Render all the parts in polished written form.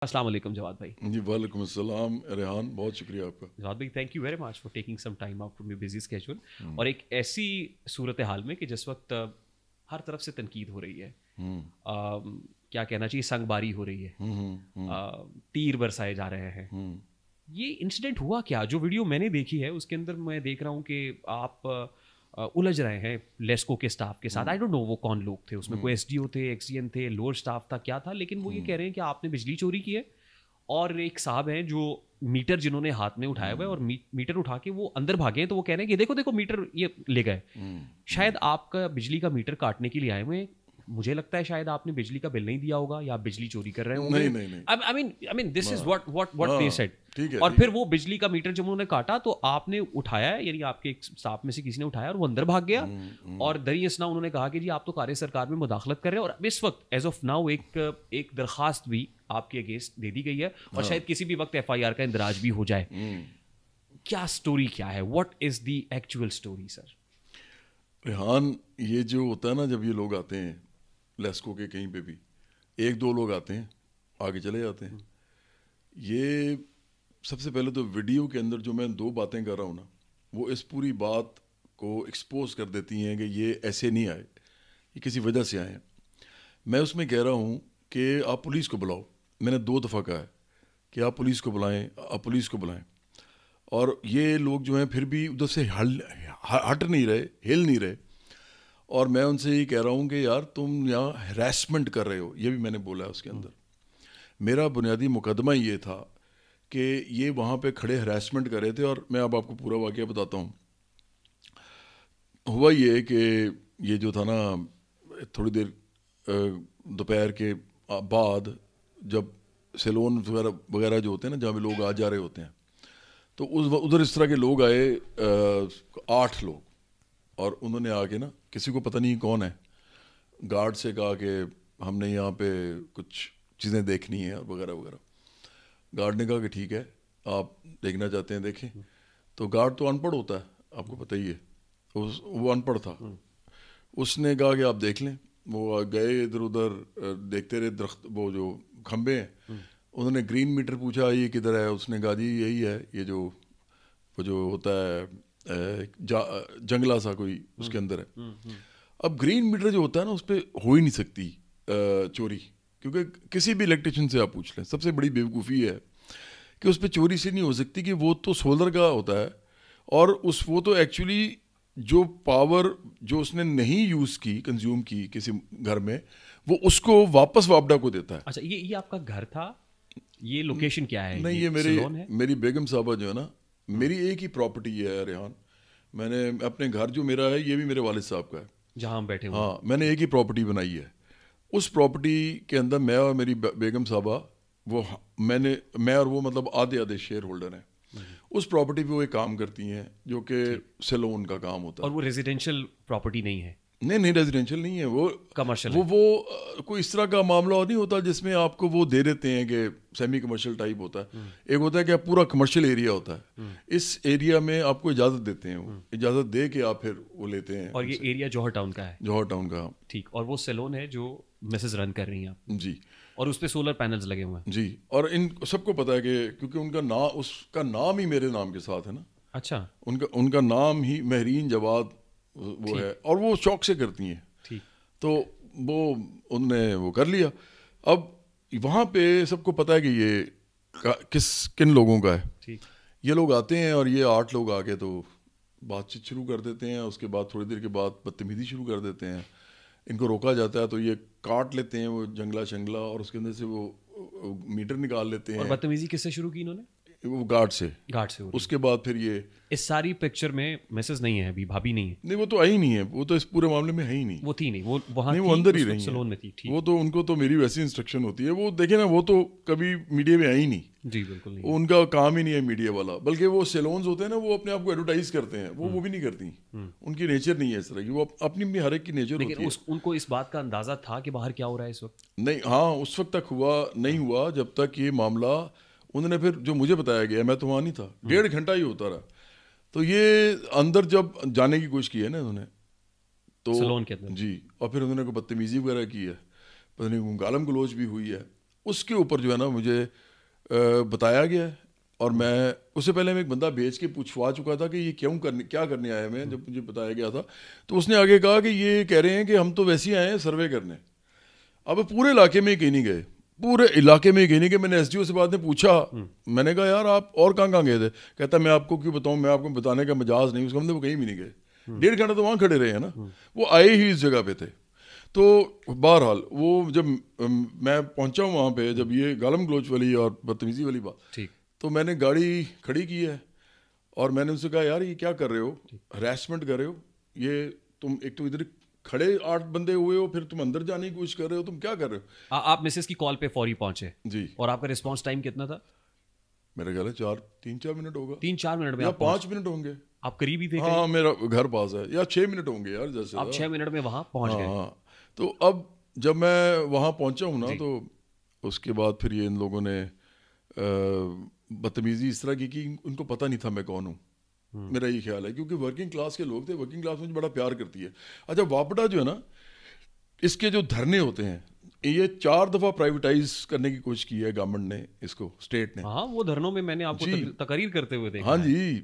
السلام علیکم جواد بھائی. جی وعلیکم السلام ریحان, بہت شکریہ آپ کا. جواد بھائی thank you very much for taking some time out from your busy schedule. اور ایک ایسی صورت حال میں کہ جس وقت ہر طرف سے تنقید ہو رہی ہے, کیا کہنا چاہیے, سنگ باری ہو رہی ہے, تیر برسائے جا رہے ہیں, یہ انسیڈنٹ ہوا کیا؟ جو ویڈیو میں نے دیکھی ہے اس کے اندر میں دیکھ رہا ہوں کہ آپ الجھ رہے ہیں لیسکو کے اسٹاف کے ساتھ. آئی ڈونٹ نو وہ کون لوگ تھے اس میں, کوئی ایس ڈی او تھے, ایکس ڈی ایم تھے, لوور اسٹاف تھا, کیا تھا, لیکن وہ یہ کہہ رہے ہیں کہ آپ نے بجلی چوری کی ہے. اور ایک صاحب ہیں جو میٹر جنہوں نے ہاتھ میں اٹھایا ہوا ہے اور میٹر اٹھا کے وہ اندر بھاگے ہیں, تو وہ کہہ رہے ہیں کہ دیکھو دیکھو میٹر یہ لے گئے. شاید آپ کا بجلی کا میٹر کاٹنے کے لیے آئے ہوئے ہیں. مجھے لگتا ہے شاید آپ نے بجلی کا بل نہیں دیا ہوگا یا آپ بجلی چوری کر رہے ہوں گے. I mean this is what they said. اور پھر وہ بجلی کا میٹر جب انہوں نے کاٹا تو آپ نے اٹھایا, یعنی آپ کے اسٹاف میں سے کسی نے اٹھایا اور وہ اندر بھاگ گیا. اور دری اسنا انہوں نے کہا کہ جی آپ تو کار سرکار میں مداخلت کر رہے ہیں. اور اب اس وقت ایز آف ناؤ ایک درخواست بھی آپ کے اگینسٹ دے دی گئی ہے اور شاید کسی بھی وقت FIR کا اندراج بھی ہو جائے. کیا سٹوری کیا ہے, what is the actual story sir? Rehan, یہ جو ہوتا ہے نا, جب یہ لوگ آتے ہیں لیسکو کے کہیں پہ بھی, ایک دو لوگ آتے ہیں آگے چلے جاتے ہیں. یہ سب سے پہلے تو ویڈیو کے اندر جو میں دو باتیں کر رہا ہوں نا, وہ اس پوری بات کو ایکسپوز کر دیتی ہیں کہ یہ ایسے نہیں آئے, یہ کسی وجہ سے آئے ہیں. میں اس میں کہہ رہا ہوں کہ آپ پولیس کو بلاؤ. میں نے 2 دفعہ کہا ہے کہ آپ پولیس کو بلائیں, آپ پولیس کو بلائیں. اور یہ لوگ جو ہیں پھر بھی ادھر سے ہٹ نہیں رہے, ہل نہیں رہے. اور میں ان سے یہ کہہ رہا ہوں کہ یار تم یہاں ہراسمنٹ کر رہے ہو, یہ بھی میں نے بولا ہے اس کے اندر. میرا بنیادی مقدمہ یہ تھا کہ یہ وہاں پہ کھڑے ہراسمنٹ کر رہے تھے. اور میں اب آپ کو پورا واقعہ بتاتا ہوں. ہوا یہ کہ یہ جو تھا نا, تھوڑی دیر دوپہر کے بعد جب سیلون وغیرہ جو ہوتے ہیں نا, جہاں پہ لوگ آ جا رہے ہوتے ہیں, تو ادھر اس طرح کے لوگ آئے 8 لوگ. اور انہوں نے آ کے نا, کسی کو پتہ نہیں کون ہے, گارڈ سے کہا کہ ہم نے یہاں پہ کچھ چیزیں دیکھنی ہیں وغیرہ وغیرہ. گارڈ نے کہا کہ ٹھیک ہے, آپ دیکھنا چاہتے ہیں دیکھیں. تو گارڈ تو ان پڑھ ہوتا ہے, آپ کو پتہ ہی ہے, وہ ان پڑھ تھا. اس نے کہا کہ آپ دیکھ لیں. وہ گئے ادھر ادھر دیکھتے رہے درخت, وہ جو کھمبے ہیں. انہوں نے گرین میٹر پوچھا یہ کدھر ہے, اس نے کہا جی یہی ہے, یہ جو وہ جو ہوتا ہے جنگلہ سا کوئی اس کے اندر ہے. اب گرین میٹر جو ہوتا ہے نا, اس پہ ہو ہی نہیں سکتی چوری, کیونکہ کسی بھی الیکٹریشین سے آپ پوچھ لیں, سب سے بڑی بیوقوفی ہے کہ اس پہ چوری سے نہیں ہو سکتی, کہ وہ تو سولر کا ہوتا ہے. اور وہ تو ایکچولی جو پاور جو اس نے نہیں یوز کی, کنزیوم کی کسی گھر میں, وہ اس کو واپس وابڈا کو دیتا ہے. اچھا, یہ آپ کا گھر تھا, یہ لوکیشن کیا ہے؟ نہیں, یہ میری بیگم صاحبہ جو ہے نا, میری ایک ہی پراپرٹی ہے ریحان. میں نے اپنے گھر جو میرا ہے, یہ بھی میرے والد صاحب کا ہے جہاں ہم بیٹھے ہوئے. ہاں, میں نے ایک ہی پراپرٹی بنائی ہے. اس پراپرٹی کے اندر میں اور میری بیگم صاحبہ, وہ میں اور وہ مطلب آدھے شیئر ہولڈر ہیں. اس پراپرٹی پہ وہ ایک کام کرتی ہیں جو کہ سیلون کا کام ہوتا ہے. اور وہ ریزیڈینشیل پراپرٹی نہیں ہے؟ نہیں, ریزیڈینشیل نہیں ہے, وہ کمرشل. وہ کوئی اس طرح کا معاملہ نہیں ہوتا جس میں آپ کو وہ دے دیتے ہیں کہ سیمی کمرشل ٹائپ ہوتا ہے. ایک ہوتا ہے کہ پورا کمرشل ایریا ہوتا ہے, اس ایریا میں آپ کو اجازت دیتے ہیں, اجازت دے کے آپ پھر وہ لیتے ہیں. اور یہ ایریا جوہر ٹاؤن کا ہے؟ جوہر ٹاؤن کا, ٹھیک. اور وہ سیلون ہے جو مسز رن کر رہی ہیں؟ جی. اور اس پہ سولر پینلز لگے ہوئے ہیں؟ جی. اور ان سب کو پتہ ہے کہ کیونکہ ان کا نام, اس کا نام ہی میرے نام کے ساتھ ہے نا. اچھا. ان کا نام ہی مہرین جواد وہ ہے, اور وہ شوق سے کرتی ہیں. ٹھیک. تو وہ ان نے وہ کر لیا. اب وہاں پہ سب کو پتہ ہے کہ یہ کن لوگوں کا ہے. ٹھیک. یہ لوگ آتے ہیں اور یہ 8 لوگ آ کے تو بات چیت شروع کر دیتے ہیں. اس کے بعد تھوڑی دیر کے بعد بدتمیزی شروع کر دیتے ہیں. ان کو روکا جاتا ہے تو یہ کاٹ لیتے ہیں وہ جنگلہ, اور اس کے اندر سے وہ میٹر نکال لیتے ہیں. اور بدتمیزی کس سے شروع کی انہوں نے؟ وہ گارڈ سے. اس کے بعد پھر یہ اس ساری پکچر میں مسز نہیں ہے ابھی, بھابھی نہیں ہے؟ نہیں, وہ تو آئی نہیں ہے, وہ تو اس پورے معاملے میں ہے ہی نہیں. وہ تھی نہیں, وہ وہاں نہیں, وہ اندر ہی رہی سلون میں تھی. وہ تو ان کو تو میری ویسی انسٹرکشن ہوتی ہے. وہ دیکھیں نا, وہ تو کبھی میڈیا میں آئی نہیں. جی بالکل نہیں, ان کا کام ہی نہیں ہے میڈیا والا. بلکہ وہ سیلونز ہوتے ہیں نا, وہ اپنے آپ کو ایڈورٹائز کرتے ہیں, وہ بھی نہیں کرتی. ان کی نیچر نہیں ہے اس طرح کی, وہ اپنی ہر ایک کی نیچر ہوتی ہے. لیکن ان کو اس بات کا اندازہ تھا کہ باہر کیا ہو رہا ہے اس وقت؟ نہیں, ہاں, اس وقت تک نہیں ہوا جب تک یہ معاملہ انہوں نے پھر جو مجھے بتایا گیا, میں تو وہاں نہیں تھا, 1.5 گھنٹہ ہی ہوتا رہا. تو یہ اندر جب جانے کی کوشش کی ہے نا انہوں نے, تو سلون کے اندر, جی, اور پھر انہوں نے کوئی بدتمیزی وغیرہ کی ہے, پتہ نہیں گالم گلوچ بھی ہوئی ہے. اس کے اوپر جو ہے نا مجھے بتایا گیا ہے. اور میں اس سے پہلے میں ایک بندہ بھیج کے پوچھوا چکا تھا کہ یہ کیا کرنے آیا میں. جب مجھے بتایا گیا تھا تو اس نے آگے کہا کہ یہ کہہ رہے ہیں کہ ہم تو ویسے ہی آئے ہیں سروے کرنے. اب پورے علاقے میں کہیں نہیں گئے, پورے علاقے میں کہیں نہیں گئے. میں نے ایس ڈی او سے بعد میں پوچھا, میں نے کہا یار آپ اور کہاں گئے تھے؟ کہتا میں آپ کو کیوں بتاؤں, میں آپ کو بتانے کا مجاز نہیں. اس کا مطلب وہ کہیں بھی نہیں گئے. 1.5 گھنٹہ تو وہاں کھڑے رہے ہیں نا, وہ آئے ہی اس جگہ پہ تھے. تو بہرحال وہ جب میں پہنچا ہوں وہاں پہ, جب یہ گالم گلوچ والی اور بدتمیزی والی بات, تو میں نے گاڑی کھڑی کی ہے اور میں نے ان سے کہا یار یہ کیا کر رہے ہو, ہراسمنٹ کر رہے ہو, یہ تم ایک تو ادھر کھڑے 8 بندے ہوئے ہو, پھر تم اندر جانے کی کوشش کر رہے ہو, تم کیا کر رہے ہو؟ آپ مسز کی کال پہ فوری پہنچے جی, اور آپ کا رسپانس ٹائم کتنا تھا؟ میرا خیال ہے 3-4 منٹ ہوگا, 3-4 منٹ میں, یا 5 منٹ ہوں گے. آپ قریب ہی تھے؟ ہاں میرا گھر پاس ہے. یا 6 منٹ ہوں گے یار, جیسے آپ 6 منٹ میں وہاں پہنچ گئے. ہاں, تو اب جب میں وہاں پہنچا ہوں نا, تو اس کے بعد پھر یہ ان لوگوں نے بدتمیزی اس طرح کی کہ ان کو پتہ نہیں تھا میں کون ہوں. میرا یہ خیال ہے کیونکہ ورکنگ کلاس کے لوگ تھے, ورکنگ کلاس مجھے بڑا پیار کرتی ہے. اچھا واپڈا جو ہے نا, اس کے جو دھرنے ہوتے ہیں, یہ 4 دفعہ پرائیویٹائز کرنے کی کوشش کی ہے گورنمنٹ نے, اس کو اسٹیٹ نے. ہاں وہ دھرنوں میں میں نے آپ کو تقریر کرتے ہوئے دیکھا. ہاں جی,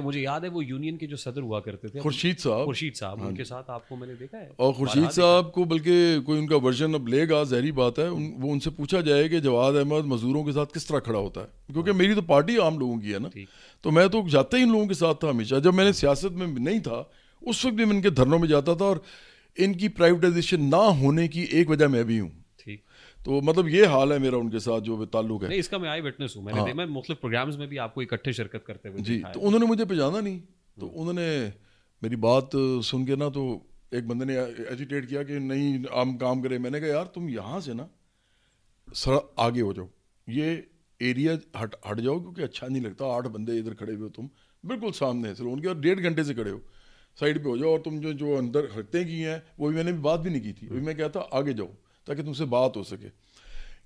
مجھے یاد ہے وہ یونین کے جو صدر ہوا کرتے تھے خورشید صاحب, ان کے ساتھ آپ کو میں نے دیکھا ہے. اور خورشید صاحب کو بلکہ کوئی ان کا ورژن اب لے گا, ظاہری بات ہے. وہ ان سے پوچھا جائے کہ جواد احمد مزدوروں کے ساتھ کس طرح کھڑا ہوتا ہے, کیونکہ میری تو پارٹی عام لوگوں کی ہے نا, تو میں تو جاتا ہی ان لوگوں کے ساتھ تھا ہمیشہ. جب میں نے سیاست میں نہیں تھا اس وقت بھی میں ان کے دھرنوں میں جاتا تھا, اور ان کی پرائیویٹائزیشن نہ ہونے کی ایک وجہ میں بھی ہوں. تو مطلب یہ حال ہے میرا ان کے ساتھ جو تعلق ہے. نہیں, اس کا میں آئی وٹنس ہوں. میں مختلف پروگرامز میں بھی آپ کو اکٹھے شرکت کرتے ہوئے جی. تو انہوں نے مجھے پہچانا نہیں, تو انہوں نے میری بات سن کے نا, تو ایک بندے نے ایجیٹیٹ کیا کہ نہیں ہم کام کریں. میں نے کہا یار تم یہاں سے نا سر آگے ہو جاؤ, یہ ایریا ہٹ جاؤ, کیونکہ اچھا نہیں لگتا. 8 بندے ادھر کھڑے ہوئے, تم بالکل سامنے سلون کے, اور 1.5 گھنٹے سے کھڑے ہو, سائڈ پہ ہو جاؤ. اور تم جو اندر حرکتیں کی ہیں وہ بھی میں نے بات بھی نہیں کی تھی, ابھی میں کہتا آگے جاؤ تاکہ تم سے بات ہو سکے.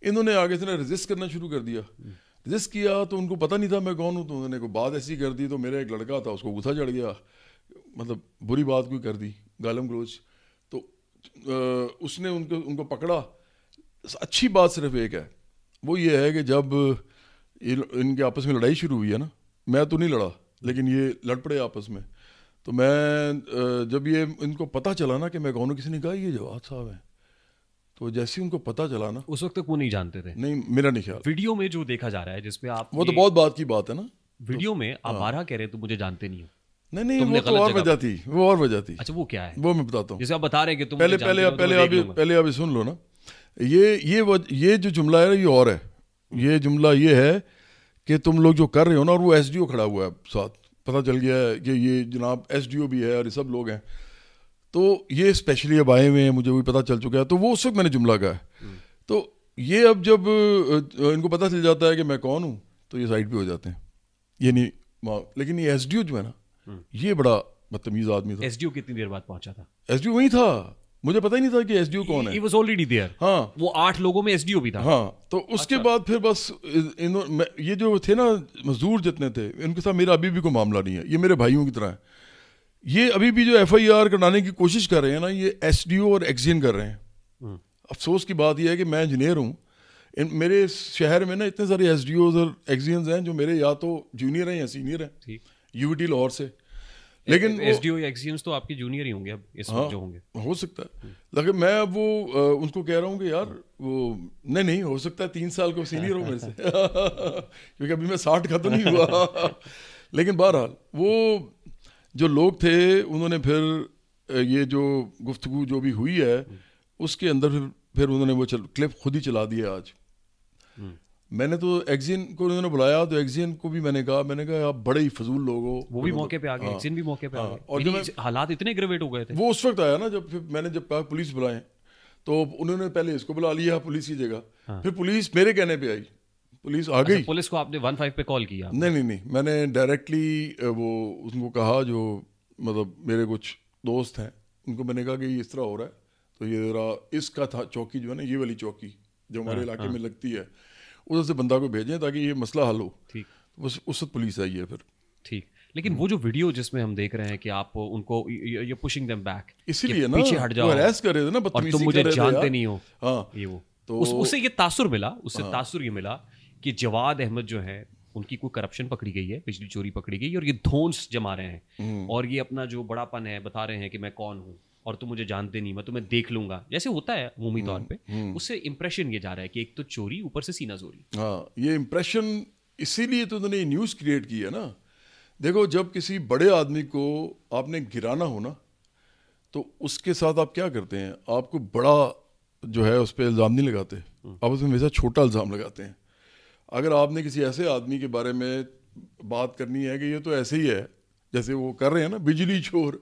انہوں نے آگے سے نا ریزسٹ کرنا شروع کر دیا. ریزسٹ کیا تو ان کو پتہ نہیں تھا میں کون ہوں, تو انہوں نے کوئی بات ایسی کر دی. تو میرا ایک لڑکا تھا, اس کو غصہ چڑھ گیا, مطلب بری بات کوئی کر دی, گالم گلوچ. تو اس نے ان کو پکڑا. اچھی بات صرف ایک ہے, وہ یہ ہے کہ جب ان کے آپس میں لڑائی شروع ہوئی ہے نا, میں تو نہیں لڑا لیکن یہ لڑ پڑے آپس میں. تو میں جب یہ ان کو پتہ چلا نا کہ میں کون ہوں, کسی نے کہا یہ جواد صاحب ہیں, تو جیسے ان کو پتہ چلا نا, اس وقت تک وہ نہیں جانتے تھے. نہیں, میرا نہیں خیال. ویڈیو میں جو دیکھا جا رہا ہے جس پہ آپ, وہ تو بہت بات کی بات ہے نا, ویڈیو میں آپ 12 کہہ رہے تو مجھے جانتے نہیں ہو. نہیں, وہ تو اور وجہ تھی, وہ اور وجہ تھی. اچھا وہ کیا ہے, وہ میں بتاتا ہوں. جیسے آپ بتا رہے ہیں کہ تم پہلے آپ سن لو نا. یہ جو جملہ ہے یہ اور ہے. یہ جملہ یہ ہے کہ تم لوگ جو کر رہے ہو نا, اور وہ ایس ڈی او کھڑا ہوا ہے ساتھ, پتہ چل گیا ہے کہ یہ جناب ایس ڈی او بھی ہے اور یہ سب لوگ ہیں. تو یہ اسپیشلی اب آئے ہوئے ہیں, مجھے بھی پتہ چل چکا ہے. تو وہ اس وقت میں نے جملہ کہا ہے. تو یہ اب جب ان کو پتہ چل جاتا ہے کہ میں کون ہوں, تو یہ سائڈ پہ ہو جاتے ہیں. یہ نہیں, لیکن یہ ایس ڈی او جو ہے نا, یہ بڑا بدتمیز آدمی تھا. ایس ڈی او کتنی دیر بعد پہنچا تھا؟ ایس ڈی او وہیں تھا, مجھے پتہ ہی نہیں تھا کہ ایس ڈی او کون ہے. He was already there. ہاں, وہ 8 لوگوں میں ایس ڈی او بھی تھا. ہاں. تو اس کے بعد پھر بس یہ جو تھے نا مزدور جتنے تھے, ان کے ساتھ میرا ابھی بھی کوئی معاملہ نہیں ہے. یہ میرے بھائیوں کی طرح ہے. یہ ابھی بھی جو ایف آئی آر کرانے کی کوشش کر رہے ہیں نا, یہ ایس ڈی او اور ایکزین کر رہے ہیں. افسوس کی بات یہ ہے کہ میں انجینئر ہوں, میرے شہر میں نا اتنے سارے ایس ڈی اوز اور ایکزینز ہیں جو میرے یا تو جونیئر ہیں یا سینئر ہیں یو ٹی لاہور سے. لیکن ایس ڈی او یا ایکزینز تو آپ کے جونیئر ہی ہوں گے اب اس وقت جو ہوں گے. ہو سکتا ہے, لیکن میں اب وہ ان کو کہہ رہا ہوں کہ یار وہ نہیں ہو سکتا ہے 3 سال کو سینئر ہوں میرے سے, کیونکہ ابھی میں 60 کا تو نہیں ہوا. لیکن بہرحال وہ جو لوگ تھے انہوں نے پھر یہ جو گفتگو جو بھی ہوئی ہے اس کے اندر پھر انہوں نے وہ کلپ خود ہی چلا دیا. آج میں نے تو ایکزین کو انہوں نے بلایا, تو ایکزین کو بھی میں نے کہا آپ بڑے ہی فضول لوگ ہو. وہ بھی موقع پہ آ گئے, ایکزین بھی موقع پہ آ گئے, اور جب حالات اتنے گریویٹ ہو گئے تھے. وہ اس وقت آیا نا جب میں نے کہا پولیس بلائیں, تو انہوں نے پہلے اس کو بلا لیا پولیس کی جگہ, پھر پولیس میرے کہنے پہ آئی, پولیس آ گئی. پولیس کو آپ نے 15 پہ کال کیا؟ نہیں, میں نے ڈائریکٹلی وہ اس کو کہا, جو مطلب میرے کچھ دوست ہیں ان کو میں نے کہا کہ یہ اس طرح ہو رہا ہے, تو یہ ذرا اس کا تھا چوکی جو ہے نا, یہ والی چوکی جو ہمارے علاقے میں لگتی ہے, ادھر سے بندہ کو بھیجیں تاکہ یہ مسئلہ حل ہو. ٹھیک, اس وقت پولیس آئی ہے پھر. ٹھیک, لیکن وہ جو ویڈیو جس میں ہم دیکھ رہے ہیں کہ آپ ان کو you're pushing them back, اسی لیے نا پیچھے ہٹ جاؤ, ہراس کر رہے تھے نا, اور تم مجھے جانتے نہیں ہو. ہاں, یہ وہ تو اسے یہ تاثر ملا، اس سے تاثر یہ ملا کہ جواد احمد جو ہے ان کی کوئی کرپشن پکڑی گئی ہے، بجلی چوری پکڑی گئی، اور یہ دھونس جما رہے ہیں اور یہ اپنا جو بڑا پن ہے بتا رہے ہیں کہ میں کون ہوں اور تم مجھے جانتے نہیں، میں تمہیں دیکھ لوں گا، جیسے ہوتا ہے عمومی طور پہ. اس سے امپریشن یہ جا رہا ہے کہ ایک تو چوری، اوپر سے سینہ زوری. ہاں یہ امپریشن اسی لیے تو انہوں نے نیوز کریٹ کی ہے نا. دیکھو جب کسی بڑے آدمی کو آپ نے گرانا ہو نا تو اس کے ساتھ آپ کیا کرتے ہیں؟ آپ کو بڑا جو ہے اس پہ الزام نہیں لگاتے، آپ اس میں ہمیشہ چھوٹا الزام لگاتے ہیں. اگر آپ نے کسی ایسے آدمی کے بارے میں بات کرنی ہے کہ یہ تو ایسے ہی ہے جیسے وہ کر رہے ہیں نا بجلی چور،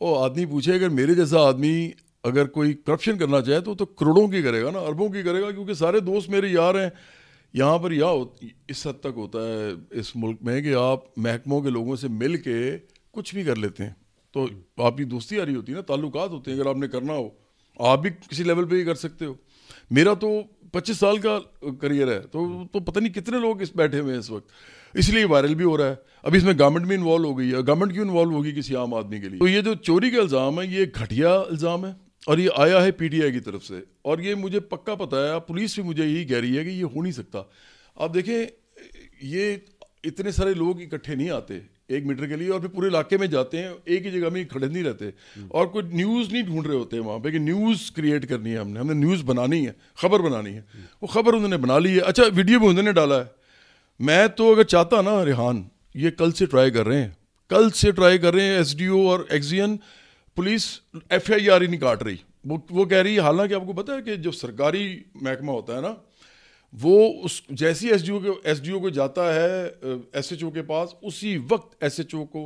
وہ آدمی پوچھے اگر میرے جیسا آدمی اگر کوئی کرپشن کرنا چاہے تو کروڑوں کی کرے گا نا، اربوں کی کرے گا، کیونکہ سارے دوست میرے یار ہیں. یہاں پر اس حد تک ہوتا ہے اس ملک میں کہ آپ محکموں کے لوگوں سے مل کے کچھ بھی کر لیتے ہیں، تو آپ کی دوستی یاری ہوتی ہے نا، تعلقات ہوتے ہیں. اگر آپ نے کرنا ہو آپ بھی کسی لیول پہ ہی کر سکتے ہو. میرا تو 25 سال کا کریئر ہے، تو پتہ نہیں کتنے لوگ اس بیٹھے ہوئے ہیں اس وقت، اس لیے وائرل بھی ہو رہا ہے. ابھی اس میں گورنمنٹ بھی انوالو ہو گئی ہے. گورنمنٹ کیوں انوالو ہوگی کسی عام آدمی کے لیے؟ تو یہ جو چوری کا الزام ہے یہ گھٹیا الزام ہے اور یہ آیا ہے پی ٹی آئی کی طرف سے، اور یہ مجھے پکا پتہ ہے، پولیس بھی مجھے یہی کہہ رہی ہے کہ یہ ہو نہیں سکتا. آپ دیکھیں یہ اتنے سارے لوگ اکٹھے نہیں آتے 1 میٹر کے لیے اور پھر پورے علاقے میں جاتے ہیں، ایک ہی جگہ میں کھڑے نہیں رہتے اور کوئی نیوز نہیں ڈھونڈ رہے ہوتے ہیں وہاں پہ کہ نیوز کریٹ کرنی ہے، ہم نے نیوز بنانی ہے، خبر بنانی ہے. وہ خبر انہوں نے بنا لی ہے، اچھا ویڈیو بھی انہوں نے ڈالا ہے. میں تو اگر چاہتا نا ریحان، یہ کل سے ٹرائی کر رہے ہیں ایس ڈی او اور ایکزین پولیس ایف آئی آر ہی نہیں کاٹ رہی. وہ کہہ رہی ہے، حالانکہ آپ کو پتہ ہے کہ جو سرکاری محکمہ ہوتا ہے نا وہ اس جیسی ایس ڈی او کو جاتا ہے ایس ایچ او کے پاس، اسی وقت ایس ایچ او کو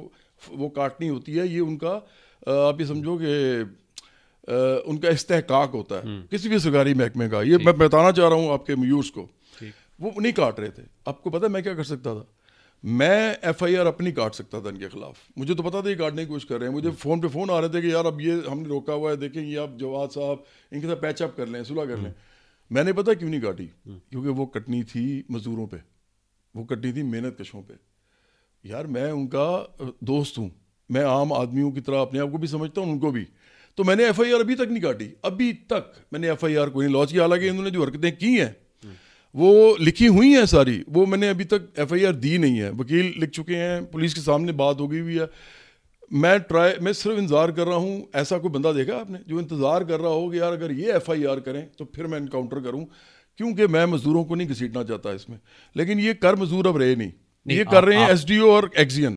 وہ کاٹنی ہوتی ہے. یہ ان کا آپ یہ سمجھو کہ ان کا استحقاق ہوتا ہے کسی بھی سرکاری محکمے کا. یہ میں بتانا چاہ رہا ہوں آپ کے میورز کو. وہ نہیں کاٹ رہے تھے. آپ کو پتہ ہے میں کیا کر سکتا تھا؟ میں ایف آئی آر اپنی کاٹ سکتا تھا ان کے خلاف. مجھے تو پتا تھا یہ کاٹنے کی کوشش کر رہے ہیں. مجھے فون پہ فون آ رہے تھے کہ یار اب یہ ہم نے روکا ہوا ہے، دیکھیں یہ آپ جواد صاحب ان کے ساتھ پیچ اپ کر لیں، صلح کر لیں. میں نے پتا کیوں نہیں کاٹی؟ کیونکہ وہ کٹنی تھی مزدوروں پہ، وہ کٹنی تھی محنت کشوں پہ. یار میں ان کا دوست ہوں، میں عام آدمیوں کی طرح اپنے آپ کو بھی سمجھتا ہوں ان کو بھی. تو میں نے ایف آئی آر ابھی تک نہیں کاٹی، ابھی تک میں نے ایف آئی آر کو نہیں لانچ کیا. حالانکہ انہوں نے جو حرکتیں کی ہیں وہ لکھی ہوئی ہیں ساری، وہ میں نے ابھی تک ایف آئی آر دی نہیں ہے. وکیل لکھ چکے ہیں، پولیس کے سامنے بات ہو گئی ہوئی ہے. میں صرف انتظار کر رہا ہوں. ایسا کوئی بندہ دیکھا آپ نے جو انتظار کر رہا ہو کہ یار اگر یہ ایف آئی آر کریں تو پھر میں انکاؤنٹر کروں؟ کیونکہ میں مزدوروں کو نہیں گھسیٹنا چاہتا اس میں. لیکن یہ کر مزدور اب رہے نہیں، یہ کر رہے ہیں ایس ڈی او اور ایکزین.